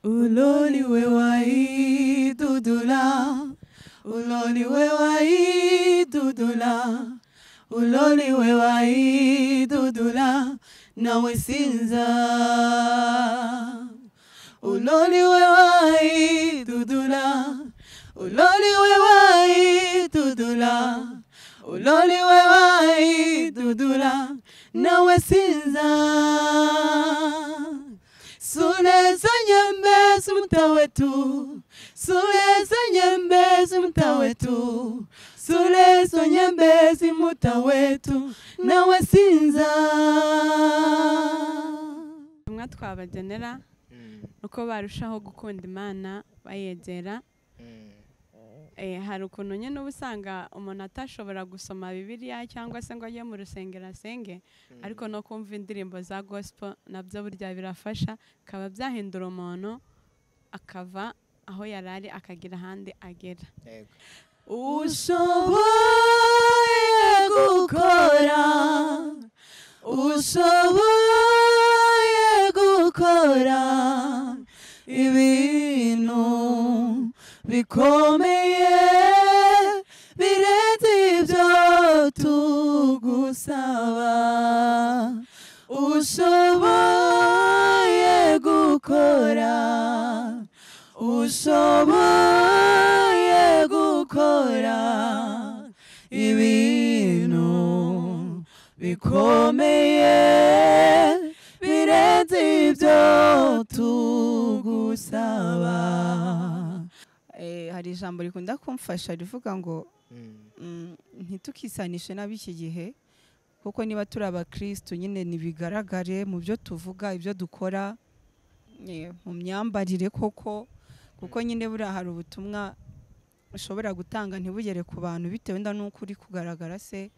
Uloli wewai dudula, uloli wewai dudula, uloli wewai dudula, nawe sinza. Uloli wewai dudula, uloli wewai dudula, uloli wewai dudula, nawe sinza. Sule sanyembe sumtawetu, sule sanyembe sumtawetu, sule sanyembe simutawetu, nawe sinza. Tumwe twabagenera uko barushaho gukunda Imana bayegera. Hari ukuntu nyine ubusanga umuntu atashobora gusoma Bibiliya cyangwa se ngo ajye mu rusengero asenge, ariko no kumva indirimbo za gospel nabyo burya birafasha, kaba byahindura umuntu akava aho yarari akagira ahandi agera. Ushoboye gukora, ushoboye gukora ibintu bikomeye birenze ibyo tugusaba. Ushoboye gukora, ushoboye gukora ibintu bikomeye birenze ibyo tugusaba. Hari ijambo rikunda kumfasha rivuga ngo ntitukisanishe n'ab'iki gihe, kuko niba turi abakristo nyine nibigaragare mu byo tuvuga, ibyo dukora, mu myambarire koko, kuko nyine buriya hari ubutumwa ushobora gutanga ntibugere ku bantu bitewe n'uko uri kugaragara se.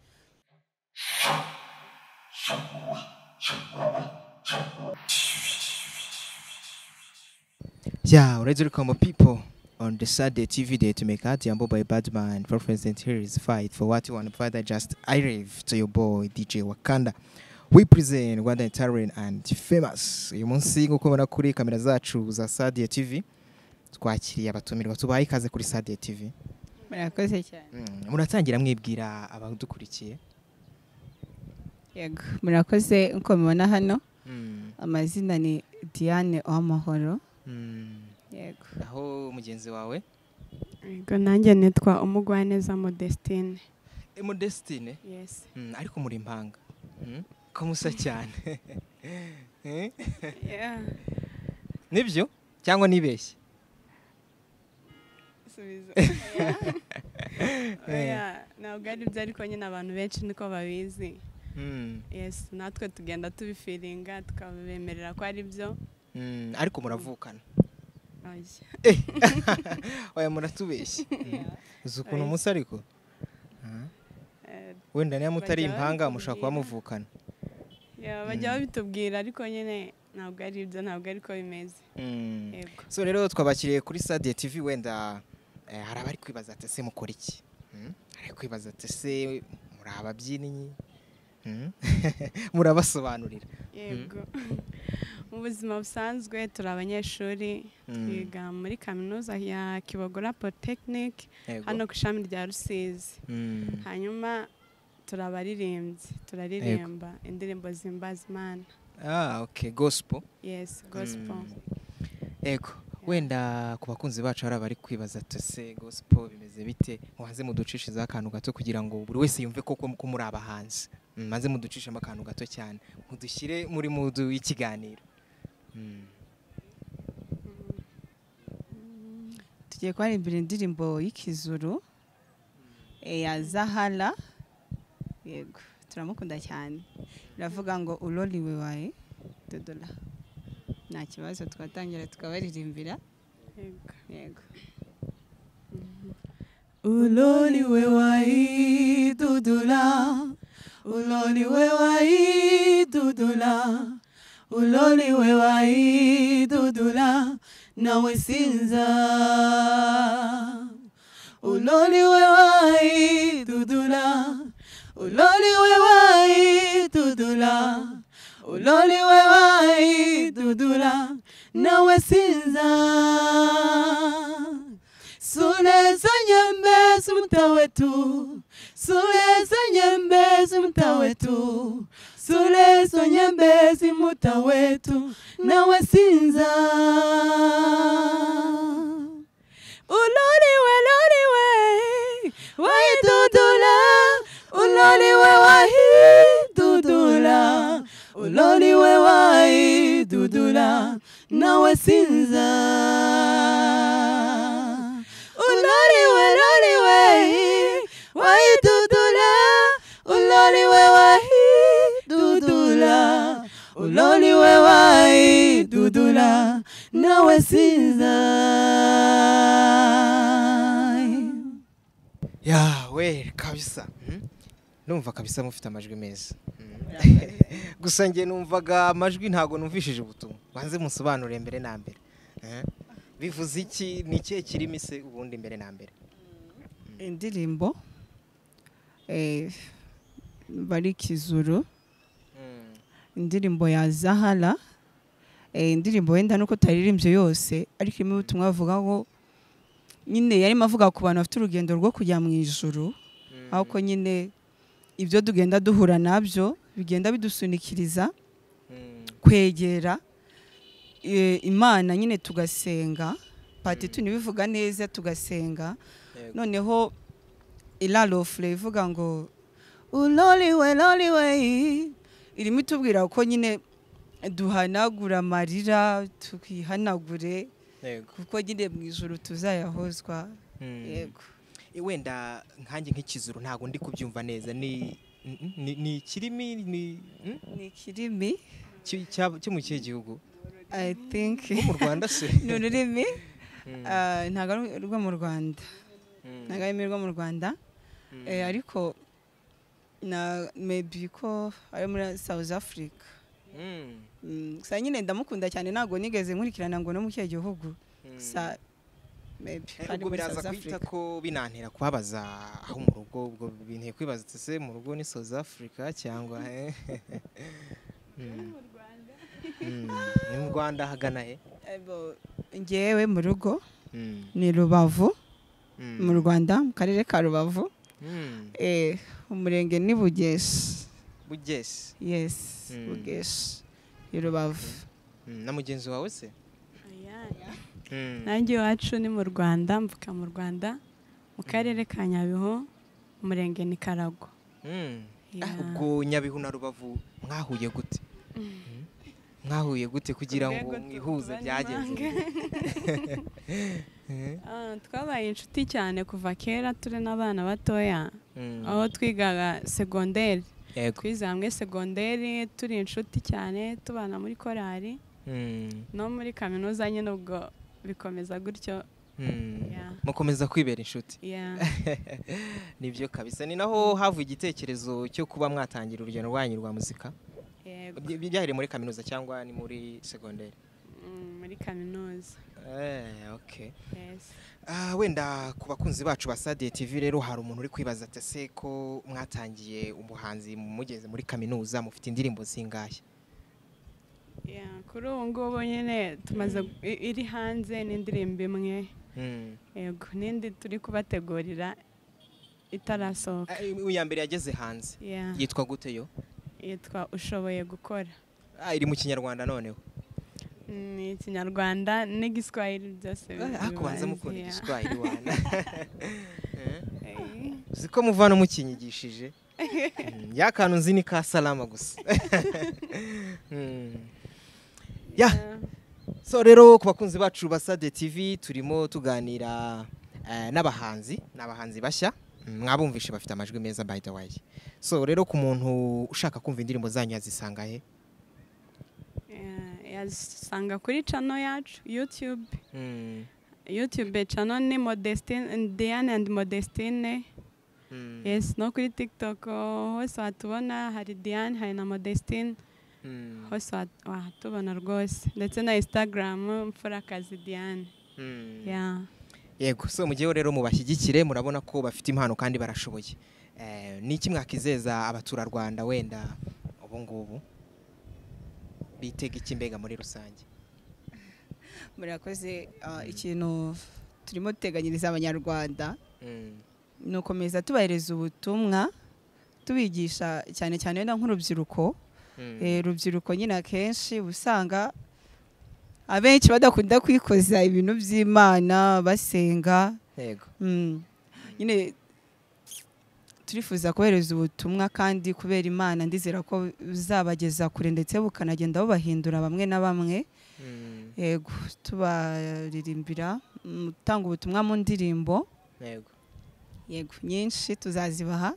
Yeah, already welcome people on the Saturday TV day to make out Yambo by Badman. Represent here is fight for what you want. Father, just I rave to your boy DJ Wakanda. We present Rwanda Talent and Famous. Uyu munsi nguko mubona kuri kamera zacu za Saturday TV twakiriye abatumirwa tubaye ikaze kuri Saturday TV. Murakoze cyane. Muratangira mwibwira abadukurikiye. Yego, murakoze uko mubona hano. Amazina ni Diane Uwamahoro. Yego. Aho mugenzi wawe? Yego, nanjye nitwa Umugwaneza Modestine. Modestine? Yes. Ariko muri impanga. Ko musa cyane. Yeah. Nibyo cyangwa nibeshye? Subiza. Yeah, ntabwo ari byo, ariko nyine abantu benshi niko babizi. Yes, natwe tugenda tubifiringa tukabemerera ko ari byo. Ariko muravukana. Oya muratubeshye. Uzukuntu umunsi ariko? Wenda niya mutari impanga mushaka kuba muvukana. Yeah, bajya babitubwira ariko nyine ntabwo ari ibyo, ntabwo ariko bimeze. Yego. So rero twabakiriye kuri Saturday TV, wenda hari abari kwibaza ati se mukora iki? Hari kwibaza ati se muri ababyinnyi? Murabasobanurira. Yego. Mu buzima busanzwe turi abanyeshuri, twiga muri kaminuza ya Kibogora Polytechnic hano ku ishami rya Rusizi. Hanyuma turabaririmbyi, turaririmba indirimbo zimbaza Imana. Okay, gospel. Yes, gospel. Ego, wenda ku bakunzi bacu hari abari kwibaza ati se gospel bimeze bite? Muhanze muducishiza akantu gato kugira ngo buri wese yumve koko ko muri abahanzi. Maze muducishamo akantu gato cyane, mudushyire muri mudu y'ikiganiro. Tugiye kwarimbira indirimbo y'ikizuru ya Zahara. Yego, turamukunda cyane. Iravuga ngo uloli wewaye dudula. Nta kibazo, twatangira tukabaririmbira. Yego. Uloli wewai dudula, uloli wewai dudula, uloli wewai dudula, nawe sinza. Uloli wewai dudula, uloli wewai dudula, uloliwe waidudula nawe sinza suleza nyembezi mtawetu suleza nyembezi mtawetu suleza nyembezi mtawetu nawe sinza uloliwe waidudula uloliwe waidudula uloliwe waidudula nawe sinza uloliwe waidudula uloliwe waidudula uloliwe waidudula nawe sinza. Ya we kabisa numva kabisa mufite amajwi meza gusa nge numvaga amajwi ntago numvishije ubutumwa banze musobanure mbere na mbere bivuze iki ni kihe kirimi se ubundi mbere na mbere indirimbo bari Kizuru indirimbo ya Zahara indirimbo wenda nuko taririmbye yose ariko irimo ubutumwa bavuga ngo nyine yarimo avuga ku bantu bafite urugendo rwo kujya mu ijuru ahoko nyine ibyo tugenda duhura nabyo bigenda bidusunikiriza kwegera Imana nyine tugasenga pati tunibivuga neza tugasenga noneho ilalofle ivuga ngo uloliwe irimo itubwira ko nyine duhanagura amarira tukihanagure kuko nyine mu ijuru tuzayahozwa. Yego wenda nkanjye nk'Ikizuru ntago ndi kubyumva neza ni kirimi ni kirimi cyo mu kihe gihugu I think mu Rwanda se ni ururimi ntago rwo mu Rwanda ntago ari rwo mu Rwanda ariko na maybe ko ari muri South Africa. Gusa nyine ndamukunda cyane ntago nigeze nkurikirana ngo no mu kihe gihugu gusa maybe ubwo biraza kwita ko binantera kubabaza aho mu rugo ubwo binteye kwibaza se mu rugo ni South Africa cyangwa ni mu Rwanda hagana he ngewe mu rugo ni Rubavu mu Rwanda mu karere ka Rubavu umurenge ni Bugeshi. Yes Bugeshi i Rubavu. Na mugenzi wawe se nanjye iwacu ni mu Rwanda mvuka mu Rwanda mu karere ka Nyabihu umurenge ni Karago. ubwo Nyabihu na Rubavu mwahuye gute kugira ngo mwihuze byagenze twabaye inshuti cyane kuva kera turi n'abana batoya aho twigaga segonderi twize hamwe segonderi turi inshuti cyane tubana muri korali no muri kaminuza nyine ubwo bikomeza gutyo mukomeza kwibera inshuti. Nibyo kabisa ni naho havuye igitekerezo cyo kuba mwatangira urugendo rwanyu rwa muzika. Byahire muri kaminuza cyangwa ni muri segonderi? Muri kaminuza. Okay. Wenda ku bakunzi bacu ba Sade TV rero hari umuntu uri kwibaza ati se ko mwatangiye umuhanzi mugeze muri kaminuza mufite indirimbo zingahe? Kuri ubu ngubu nyine tumaze iri hanze n'indirimbo imwe. Yego n'indi turi kubategurira itarasohoka. Iya mbere yageze hanze yitwa gute yo? Yitwa Ushoboye Gukora. Iri mu Kinyarwanda noneho? Ni Ikinyarwanda n'Igiswahili byose. Kubanza mukunda Igiswahili wana. Ziko muvana mukinyigishije. Yakantu nzi ni ka salama gusa. So rero ku bakunzi bacu ba Sade TV turimo tuganira n'abahanzi bashya mwabumvishe bafite amajwi meza by the way. So rero ku muntu ushaka kumva indirimbo zanyu yazisanga he? Yazisanga kuri channel yacu YouTube. YouTube channel ni Modestine Diane and Modestine. Yes, no kuri TikTok hose watubona hari Diane hari na Modestine. Hose watubona rwose ndetse na Instagram Mfurakazi Diane. Yego, so mugiye rero mubashyigikire murabona ko bafite impano kandi barashoboye. Niki mwakizeza abatura Rwanda wenda ubu ngubu? bitega iki mbega muri rusange? murakoze. Ikintu turimo duteganyiriza abanyarwanda ni ukomeza tubahereza ubutumwa tubigisha cyane cyane wenda nk'urubyiruko. Urubyiruko nyine akenshi usanga abenshi badakunda kwikoza ibintu by'Imana basenga. Yego. Nyine turifuza kohereza ubutumwa kandi kubera Imana ndizera ko uzabageza kure ndetse bukanagenda bubahindura bamwe na bamwe. Yego, tubaririmbira gutanga ubutumwa mu ndirimbo. Yego. Yego, nyinshi tuzazibaha.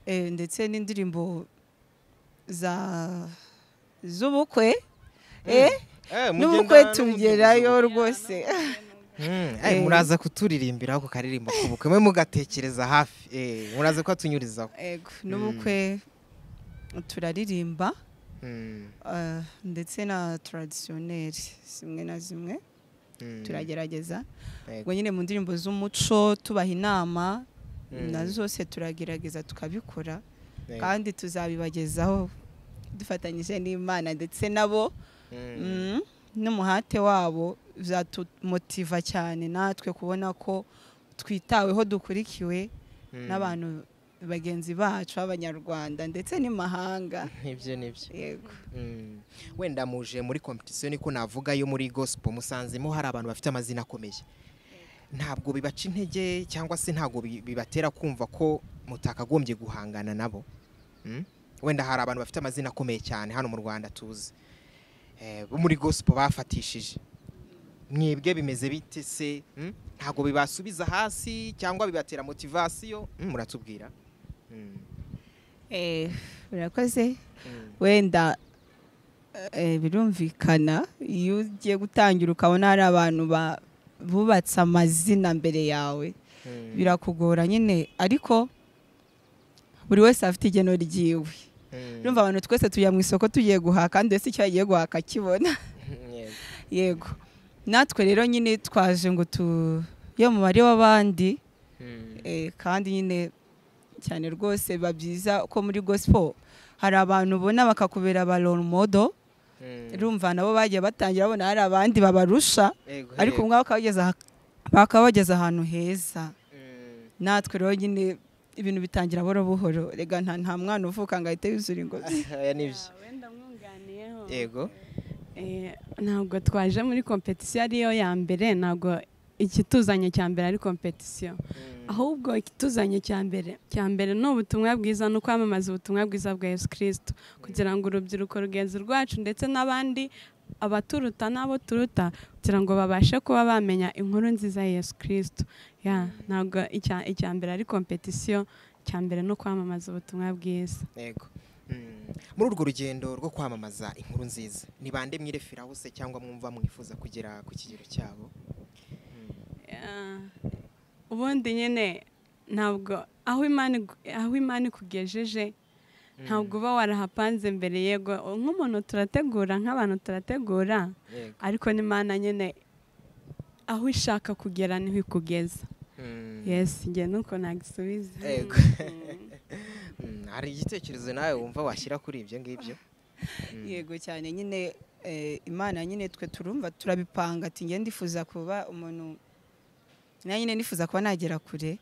Ndetse n'indirimbo z'ubukwe. N'ubukwe tugerayo rwose. Muraza kuturirimbira ku karirimbo k'ubukwe mwe mugatekereza hafi. Muraza ko atunyurizaho. Yego, n'ubukwe turaririmba. Ndetse na traditionnel zimwe na zimwe turagerageza. Ngo nyine mu ndirimbo z'umuco tubaha inama na zose turagerageza tukabikora kandi tuzabibagezaho dufatanyije n'Imana ndetse nabo n'umuhate wabo bizatumotiva cyane natwe kubona ko twitaweho dukurikiwe n'abantu bagenzi bacu b'Abanyarwanda ndetse n'imahanga. Nibyo. Yego. Wenda muje muri competition niko navuga yo muri gospel musanzemo hari abantu bafite amazina akomeye. Ntabwo bibaca intege cyangwa se ntabwo bibatera kumva ko mutakagombye guhangana nabo? Wenda hari abantu bafite amazina akomeye cyane hano mu Rwanda tuzi. Bo muri gospel bafatishije. Mwebwe bimeze bite se? Ntabwo bibasubiza hasi cyangwa bibatera motivation? Muratubwira. Birakoze. Wenda birumvikana iyo ugiye gutangira ukabona hari abantu bubatse amazina mbere yawe birakugora nyine, ariko buri wese afite igeno ryiwe. Urumva abantu twese tujya mu isoko tugiye guhaha kandi wese icyo yagiye guhaha kibona. Yego, natwe rero nyine twaje ngo yo mu mubare w'abandi. Kandi nyine cyane rwose biba byiza ko muri gospel hari abantu ubona bakakubera aba role model. Urumva nabo bagiye batangira babona hari abandi babarusha, ariko umwe bakabageza ahantu heza. Natwe rero nyine ibintu bitangira buhoro. Rega nta mwana uvuka ngo ahite yuzura ingozi. Wenda mwunganiyeho. Yego. Ntabwo twaje muri competition ariyo ya mbere, ntabwo ikituzanye cya mbere ari competition. Ahubwo ikituzanye cya mbere ni ubutumwa bwiza no kwamamaza ubutumwa bwiza bwa Yesu Kristo kugira ngo urubyiruko rugenzi rwacu ndetse n'abandi abaturuta n'abo turuta kugira ngo babashe kuba bamenya inkuru nziza ya Yesu Kristo. Ntabwo icya mbere ari competition, cya mbere no kwamamaza ubutumwa bwiza. Yego. Muri urwo rugendo rwo kwamamaza inkuru nziza ni bande mwireferaho se cyangwa mwumva mwifuza kugera ku kigero cyabo? Ubundi nyine ntabwo aho Imana ikugejeje ntabwo uba warahapanze mbere. Yego, nk'umuntu turategura, nk'abantu turategura, ariko n'Imana nyine aho ishaka kugera niho ikugeza. Yes, njye nuko nagisubiza. Yego. Hari igitekerezo nawe wumva washyira kuri ibyo ngibyo? Yego cyane, nyine Imana nyine twe turumva turabipanga ati nge ndifuza kuba umuntu nyine nifuza kuba nagera kure,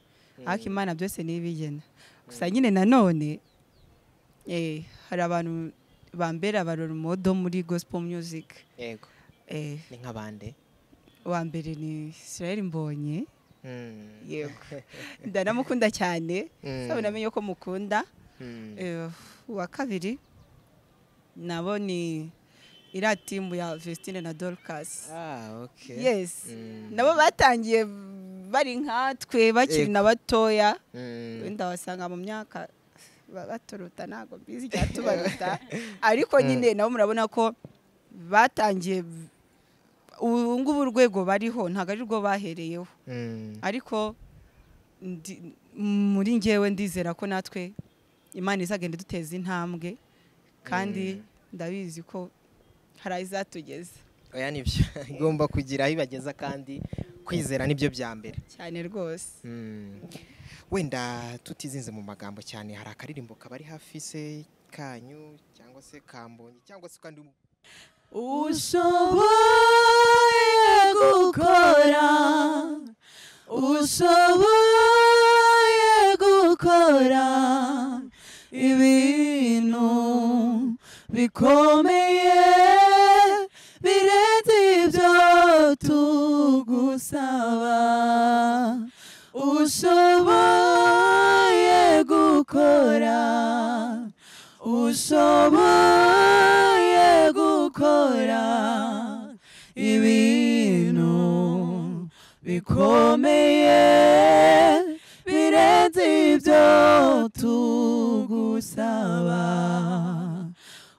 ariko Imana byose nibigena. Gusa nyine nanone hari abantu bambera abarora modo muri gospel music. Yego. Ni nk'abande? Wa mbere ni Israel Mbonye. Yego, ndanamukunda cyane, sabe namenye ko mukunda. Wa kabiri nabo ni iriya timu ya Vestine na Dorcas. Okay. Yes. Nabo batangiye bari nkatwe bakiri na batoya. Wenda wasanga mu myaka baturuta, ntago bizi cyatubaruta, ariko nyine nabo murabona ko batangiye ubu ngubu urwego bariho ntago ari rwo bahereyeho. Ariko muri njyewe ndizera ko natwe Imana izagenda duteza intambwe kandi ndabizi ko hari izatugeza. Oya nibyo igomba kugira aho ibageza kandi kwizera nibyo bya mbere cyane rwose. Wenda tutizinze mu magambo cyane, hari akaririmbo kabari hafi se kanyu cyangwa se kambonye cyangwa se kandi ushoboye gukora ibintu bikomeye birenze ibyo tugusaba ushoboye gukora ibintu bikomeye birenze ibyo tugusaba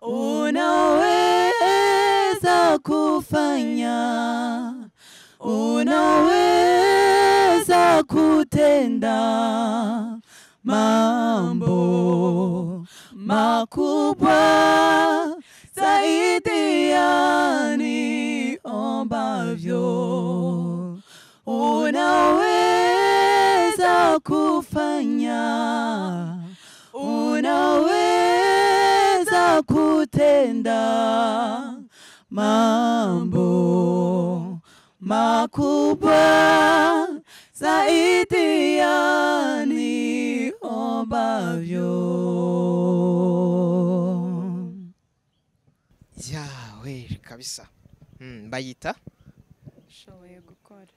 unaweza kutenda mambo makubwa zaidi ya niombavyo unaweza kutenda mambo makubwa zaidi ya niombavyo. yawe kabisa. Bayita ushoboye gukora.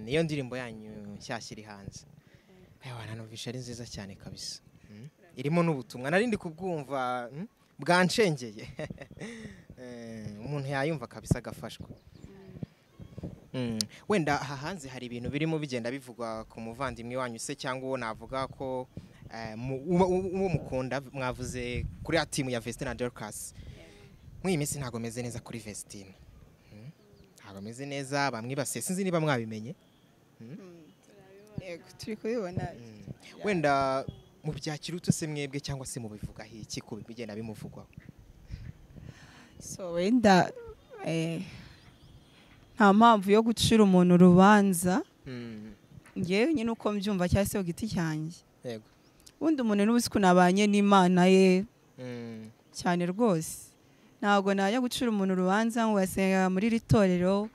niyo ndirimbo yanyu nshyashya iri hanze. Numvisha ari nziza cyane kabisa. Irimo n'ubutumwa narindi kubwumva bwanshengeye. Umuntu yayumva kabisa agafashwa. Wenda aha hanze hari ibintu birimo bigenda bivugwa ku muvandimwe wanyu se cyangwa uwo navuga ko uwo mukunda mwavuze kuri ya timu ya Vestine na Dorcas. Mw'iyi minsi ntago meze neza kuri Vestine. Ntago meze neza bamwibase sinzi niba mwabimenye. Yego turi kubibona. Wenda mu byakirute se mwebwe cyangwa se mu bivuga iki ku bigenda bimuvugwa. So wenda nta mpamvu yo gucira umuntu urubanza. Ngewe nyine uko mbyumva cyangwa se ku giti cyanjye. Yego. Ubundi umuntu n'ubuzi kunabanye n'Imana ye cyane rwose. Ntabwo najya gucira umuntu urubanza ngo yasenga muri ritorero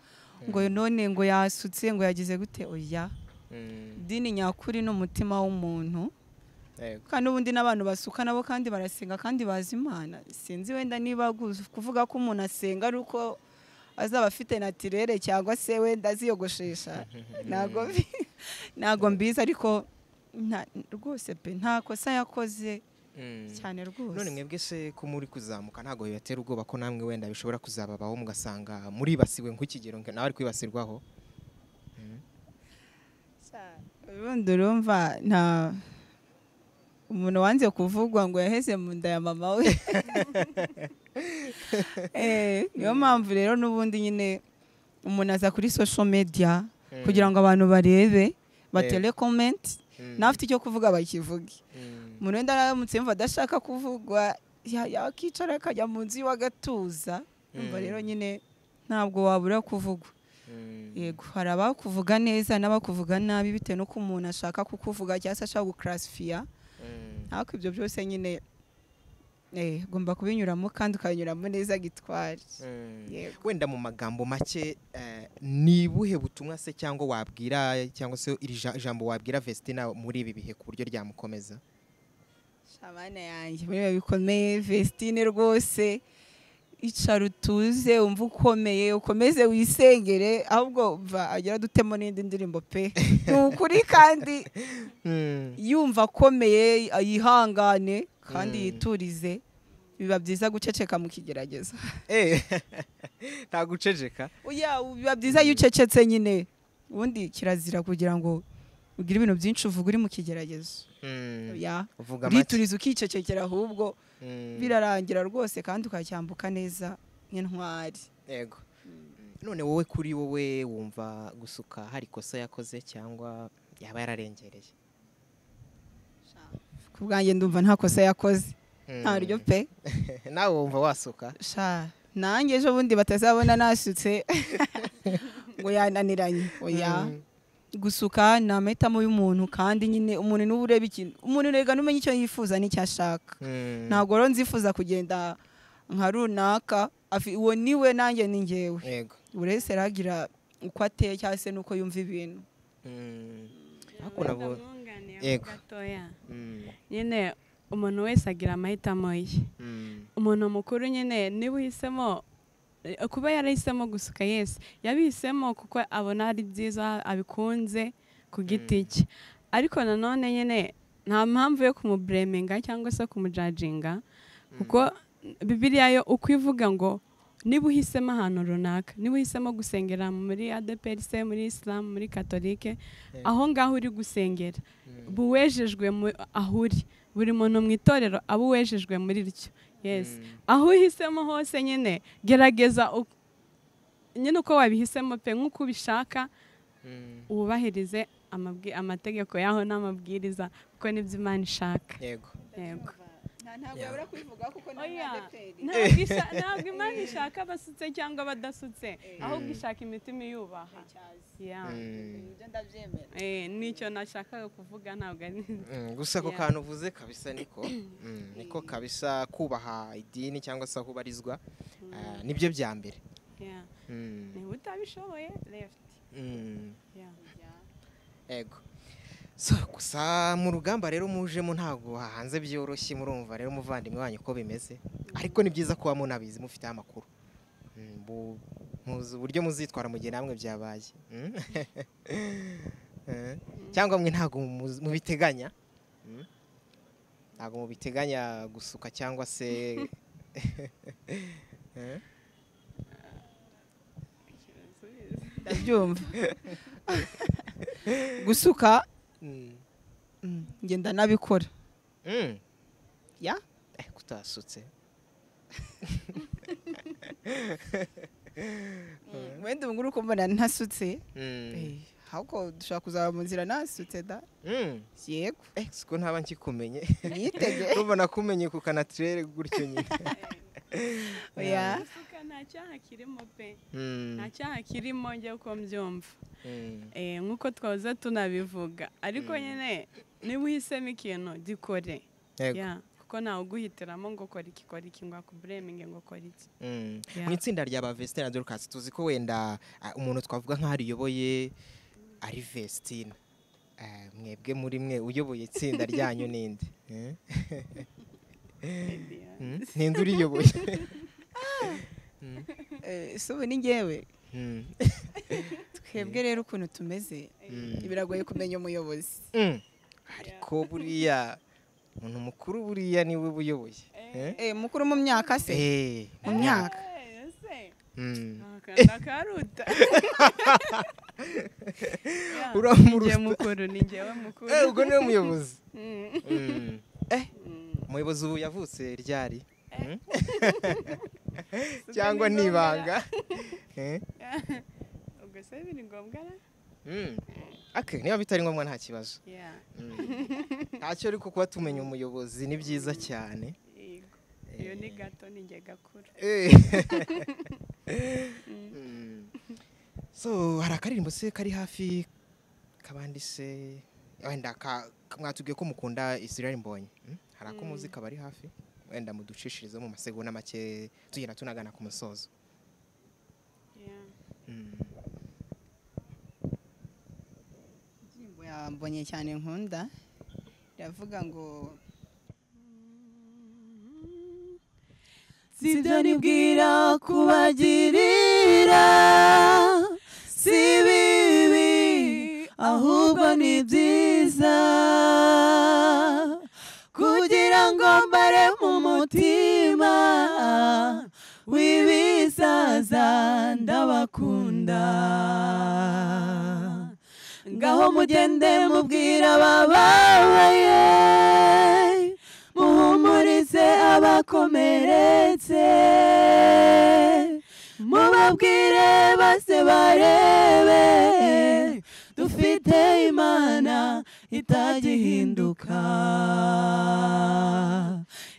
ngo none ngo yasutse ngo yagize gute oya. Dini nyakuri n'umutima w'umuntu. Kandi ubundi n'abantu basuka nabo kandi barasenga kandi bazi Imana. Sinzi wenda niba kuvuga ko umuntu asenga ari uko azaba afite natirere cyangwa se wenda aziyogoshesha. Ntago mbizi ariko rwose pe nta kosa yakoze cyane rwose. None mwebwe se ko muri kuzamuka ntago bibatera ubwoba ko namwe wenda bishobora kuzababaho mugasanga muri basiwe nk'ikigero nawe ari kwibasirwaho? Ubundi urumva nta umuntu wanze kuvugwa ngo yaheze mu nda ya mama we. Niyo mpamvu rero n'ubundi nyine umuntu aza kuri social media kugira ngo abantu barebe batere comment nafite icyo kuvuga bakivuge. Umuntu wenda aramutse yumva adashaka kuvugwa yakicara akajya mu nzu w'agatuza. Umva rero nyine ntabwo wabura kuvugwa. Yego hari abakuvuga neza n'abakuvuga nabi bitewe n'uko umuntu ashaka kukuvuga cyangwa se ashaka guclassify. Ariko ibyo byose nyine gomba kubinyuramo kandi ukanyuramo neza gitwari. Wenda mu magambo make ni buhe butumwa se cyangwa wabwira cyangwa se iri jambo wabwira Vestine muri ibi bihe ku buryo ryamukomeza? Shabana yanjye muri bikomeye Vestine rwose icara utuze umva ukomeye ukomeze wisengere ahubwo mva agira dutemo n'indi ndirimbo pe. Ukuri kandi yumva akomeye yihangane kandi yiturize. Biba byiza guceceka mu kigerageza. Nta guceceka. Oya biba byiza iyo ucecetse nyine. Ubundi kirazira kugira ngo ugire ibintu byinshi uvuga uri mu kigeragezo. Oya urituriza ukicecekera ahubwo birarangira rwose kandi ukacyambuka neza nk'intwari. Yego. None wowe kuri wowe wumva gusuka hari kosa yakoze cyangwa yaba yararengereye? Ku bwanjye ndumva nta kosa yakoze. Nta ryo pe. Nawe wumva wasuka? Nanjye ejo bundi batazabona nasutse ngo yananiranye. Oya gusuka ni amahitamo y'umuntu kandi nyine umuntu niwe ureba ikintu umuntu rega numenye icyo yifuza n'icyo ashaka ntabwo rero nzifuza kugenda nka runaka uwo niwe nanjye ni njyewe yego buri wese aragira uko ateye cyangwa se n'uko yumva ibintu yego nyine umuntu wese agira amahitamo ye umuntu mukuru nyine niba uhisemo kuba yarahisemo gusuka yesi yabihisemo kuko abona ari byiza abikunze ku giti cye ariko nanone nyine nta mpamvu yo kumubureminga cyangwa se kumujajinga kuko Bibiliya yo uko ivuga ngo niba uhisemo ahantu runaka niba uhisemo gusengera muri ADPR se muri Islam muri Katolike aho ngaho uri gusengera buwejejwe aho uri buri muntu mu itorero abo uwejejwe muri ryo yes aho uhisemo hose nyine gerageza nyine uko wabihisemo pe nk'uko ubishaka wubahirize amategeko yaho n'amabwiriza kuko nibyo Imana ishaka yego yego ntabwo yabura kubivuga kuko ntabwo Imana ishaka basutse cyangwa badasutse ahubwo ishaka imitima yubaha ibyo ndabyemera nicyo nashakaga kuvuga ntabwo ari gusa ako kantu uvuze kabisa niko kabisa kubaha idini cyangwa se aho ubarizwa nibyo bya mbere niba utabishoboye left yego so gusa mu rugamba rero mujemo ntabwo hahanze byoroshye murumva rero umuvandimwe wanyu uko bimeze ariko ni byiza kuba munabizi mufite amakuru muzi uburyo muzitwara mu gihe namwe byabaye cyangwa mwe ntabwo mubiteganya ntabwo mubiteganya gusuka cyangwa se ndabyumva gusuka ngenda nabikora ya kutasutse wenda ubu ngubu uko mbona ntasutse ahubwo dushobora kuzaba mu nzira nasutse da yego siko ntaba nkikumenye nitege urumva nakumenye ku kanatirere gutyo nyine nta cyaha kirimo pe nta cyaha kirimo njye uko mbyumva nk'uko twahoze tunabivuga ariko nyine niba uhisemo ikintu gikore kuko ntawe uguhitiramo ngo kora iki ngo akubureminge ngo kora iki mu itsinda rya ba Vestine na Dorcas tuzi ko wenda umuntu twavuga nk'aho ariyoboye ari Vestine mwebwe muri mwe uyoboye itsinda ryanyu ninde ninde uriyoboye ubu ni ngewe twebwe rero ukuntu tumeze biragoye kumenya umuyobozi ariko buriya umuntu mukuru buriya niwe uyoboye mukuru mu myaka se mu myaka ndakaruta uramuruta mukuru ni ngewe mukuru ubwo niwe muyobozi umuyobozi ubu yavutse ryari cyangwa nibanga ubwo se biri ngombwa niba bitari ngombwa nta kibazo ntacyo ariko kuba tumenya umuyobozi ni byiza cyane iyo ni gato ni njye gakuru so hari akaririmbo se kari hafi kabandi se wenda mwatubwiye ko mukunda Israel Mbonyi hari ako muzi kabari hafi wenda muducishirize mu masegonda make tugenda tunagana ku musozo indirimbo yambonye cyane nkunda iravuga ngo sibyo nibwira kubagirira si bibi ahubwo ni byiza kugira ngo mbare mu mutima w'ibisaza ndabakunda ngaho mugende mubwira abababaye muhumurize abakomeretse mubabwire base barebe dufite Imana itagihinduka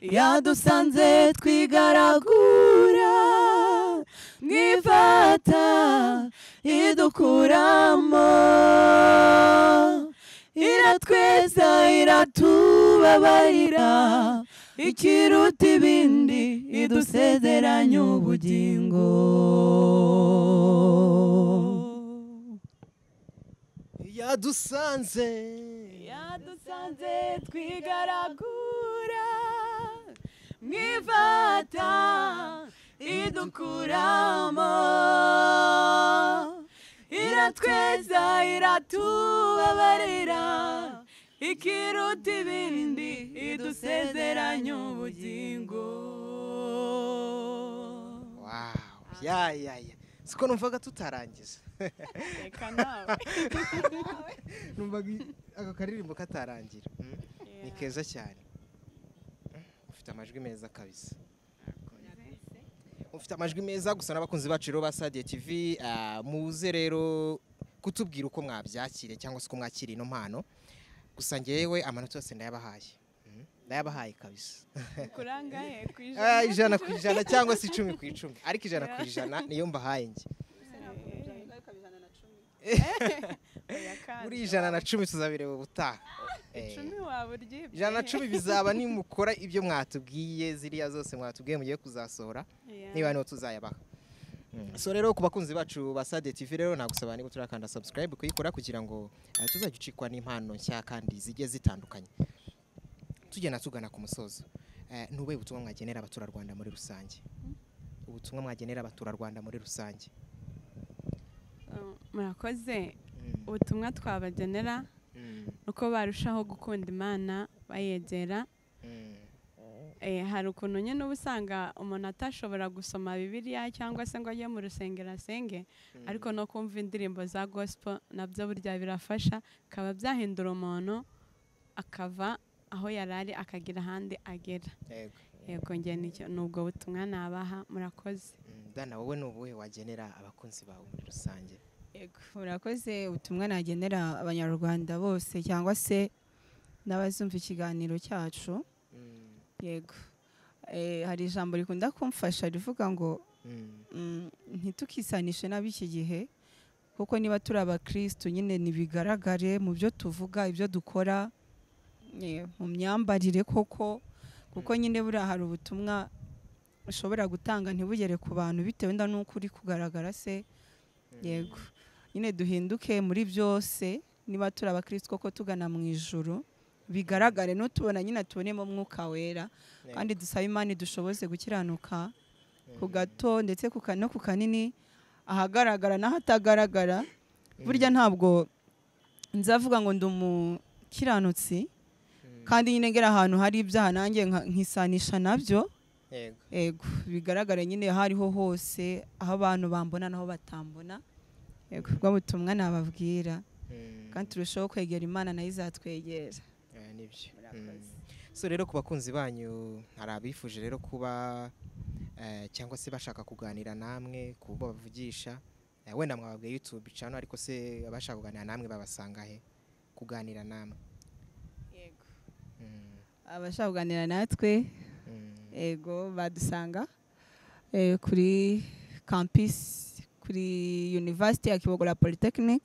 yadusanze twigaragura mwifata idukuramo iratweza iratubabarira ikiruta ibindi idusezeranya ubugingo yadusanze twigaragura mwivata idukuramo iratweza iratubabarira ikiruta ibindi idusezeranya ubugingo. Wow, ya siko numvaga tutarangiza. Reka nawe. Numvaga aka karirimbo katarangira. Ni keza cyane. Ufite amajwi meza kabisa. Ufite amajwi meza gusa n'abakunzi bacu rero ba Sadia TV muze rero kutubwira uko mwabyakire cyangwa se uko mwakira ino mpano. Gusa ngewe amanota yose ndayabahaye kabisa. Kurangaye kwijana. Ijana ku ijana cyangwa se 10 ku 10. Ariko ijana ku ijana niyo mbahaye nge. Muri 110 tuzabireba ubutaha. 10 waburye. 110 bizaba nimukora ibyo mwatubwiye ziriya zose mwatubwiye mugiye kuzasohora. Niba niho tuzayabaha. So rero ku bakunzi bacu ba Sadia TV rero nagusaba niba turakanda subscribe kuyikora kugira ngo tuzajye ucikwa n'impano nshya kandi zigiye zitandukanye. Tugena tugana ku musozo. Nube ubutumwa mwagenera abaturarwanda muri rusange. Ubutumwa mwagenera abaturarwanda muri rusange. Murakoze. Ubutumwa twabagenera uko barushaho gukunda Imana bayegera. Hari ukuntu nyine ubusanga umuntu atashobora gusoma Bibiliya cyangwa se ngo ajye mu rusengero asenge, ariko no kumva indirimbo za gospel nabyo burya birafasha, kaba byahindura umuntu akava aho yarari akagira ahandi agera. Yego ngiye nubwo butumwa nabaha. Murakoze. Dana wowe nubuhe wagenera abakunzi bawe muri rusange? Yego murakoze. Ubutumwa nagenera abanyarwanda bose cyangwa se n'abazumva ikiganiro cyacu. Yego hari ijambo rikunda kumfasha rivuga ngo ntitukisanishe n'ab'iki gihe, kuko niba turi abakristo nyine nibigaragare mu byo tuvuga, ibyo dukora, mu myambarire kuko nyine buriya hari ubutumwa ushobora gutanga ntibugere ku bantu bitewe n'uko uri kugaragara se. Yego nyine duhinduke muri byose, niba turi abakristo koko tugana mu ijuru, bigaragare n'utubona nyine tubonemo mwuka wera, kandi dusaba Imana dushoboze gukiranuka ku gato ndetse no ku kanini, ahagaragara n'ahatagaragara. Burya ntabwo nzavuga ngo ndi umukiranutsi kandi nyine ngera ahantu hari ibyaha nanjye nkisanisha nabyo. Yego bigaragare nyine hariho hose, aho abantu bambona naho batambona. Yego ubwo butumwa nababwira, kandi turushaho kwegera Imana nayo izatwegera. Nibyo. So rero ku bakunzi banyu hari abifuje rero kuba cyangwa se bashaka kuganira namwe, kuba bavugisha, wenda mwababwiye YouTube channel, ariko se abashaka kuganira namwe babasanga he kuganira namwe? Yego abashaka kuganira natwe yego badusanga kuri campus, kuri University ya Kibogora Polytechnic,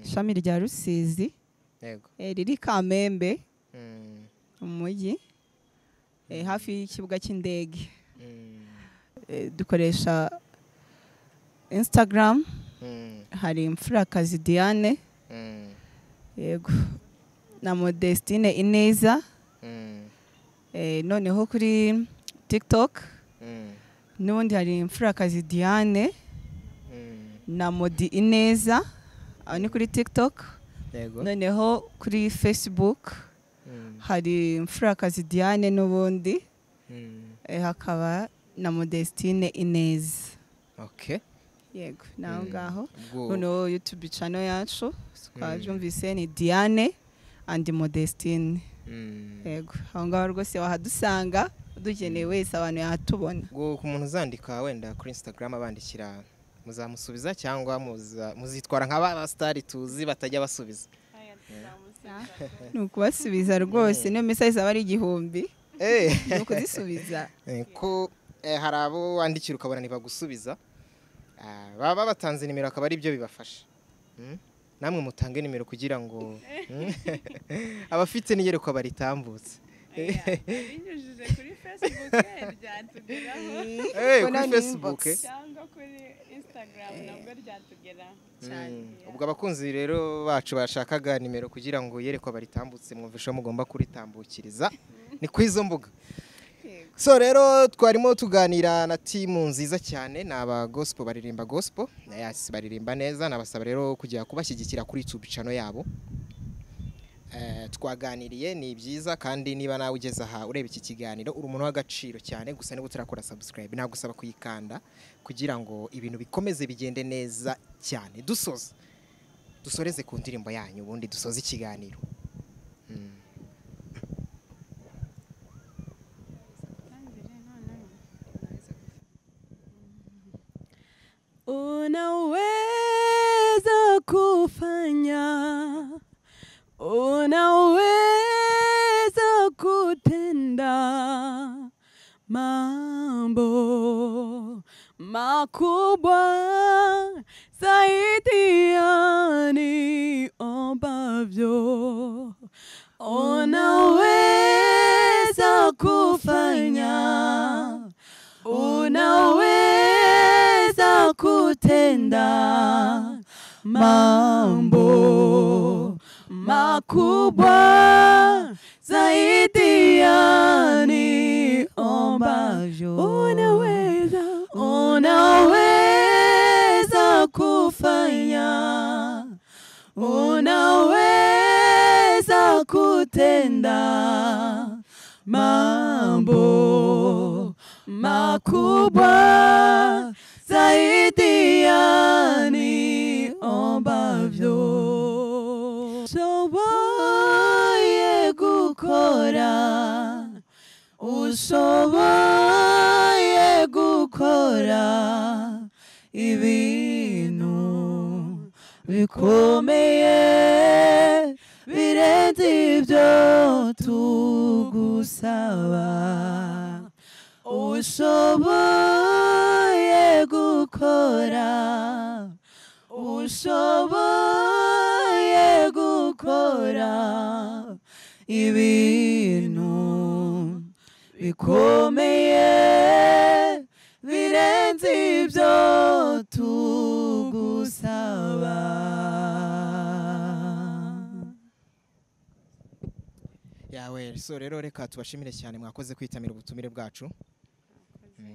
ishami rya Rusizi. Yego riri Kamembe umujyi, hafi y'ikibuga cy'indege. Dukoresha Instagram, hari Imfurakazi Diane, yego na Modestine Ineza. Noneho kuri TikTok n'ubundi hari Imfurakazi Diane na Modi Ineza, ni kuri TikTok. Noneho kuri Facebook hari Imfurakazi Diane n'ubundi hakaba na Modestine Ineza. Yego naho ngaho. Noneho YouTube channel yacu twabyumvise ni Diane and Modestine. Yego aho ngaho rwose wahadusanga, dukeneye wese abantu yahatubona. Ku muntu uzandika wenda kuri Instagram abandikira muzamusubiza cyangwa muzitwara nk'aba star tuzi batajya basubiza? Nukubasubiza rwose, niyo message aba ari 1000. Nuko zisubiza. Ko hari abo wandikira ukabona nibagusubiza, baba batanze nimero akaba ari byo bibafasha. namwe mutange nimero kugira ngo abafite niyerekwa baritambutse binyujije kuri Facebook ryatugeraho kuri Facebook cyangwa kuri Instagram nabwo ryatugeraho cyane. ubwo abakunzi rero bacu bashakaga nimero kugira ngo yerekwa baritambutse mwumvisha mugomba kuritambukiriza ni kwizo mbuga. So rero twarimo tuganira na timu nziza cyane naba gospel baririmba gospel yes baririmba neza nabasaba rero kujya kubashyigikira kuri YouTube channel yabo. Twaganiriye ni byiza kandi niba nawe ugeze aha ureba iki kiganiro uri umuntu w'agaciro cyane gusa niba utarakora subscribe nagusaba kuyikanda kugira ngo ibintu bikomeze bigende neza cyane. Dusoreze ku ndirimbo yanyu ubundi dusoze ikiganiro. Unaweza kufanya, unaweza kutenda mambo makubwa zaidi ya niombavyo. Unaweza kufanya, unaweza kutenda mambo makubwa zaidi ya niombavyo. Unaweza kufanya, unaweza kutenda mambo makubwa zaidi ya niombavyo. Ushoboye gukora, ushoboye gukora ibintu bikomeye birenze ibyo tugusaba. Ushoboye gukora, ushoboye gukora ibintu bikomeye birenze ibyo tugusaba. yawe. So rero reka tubashimire cyane mwakoze kwitamira ubutumire bwacu.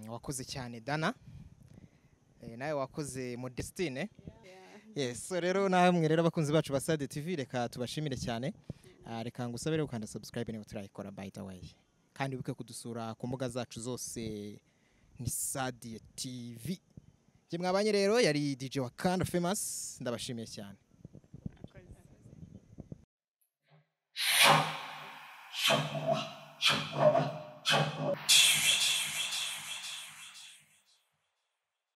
Wakoze cyane Dana, nawe wakoze Modestine. Yes, so rero namwe rero abakunzi bacu ba Sade TV reka tubashimire cyane. Reka ngusabire ukanda subscribe niba turayikora by the way, kandi wibuke kudusura ku mbuga zacu zose ni Sade TV. Je mwabanye rero yari DJ Wakanda Famous, ndabashimiye cyane.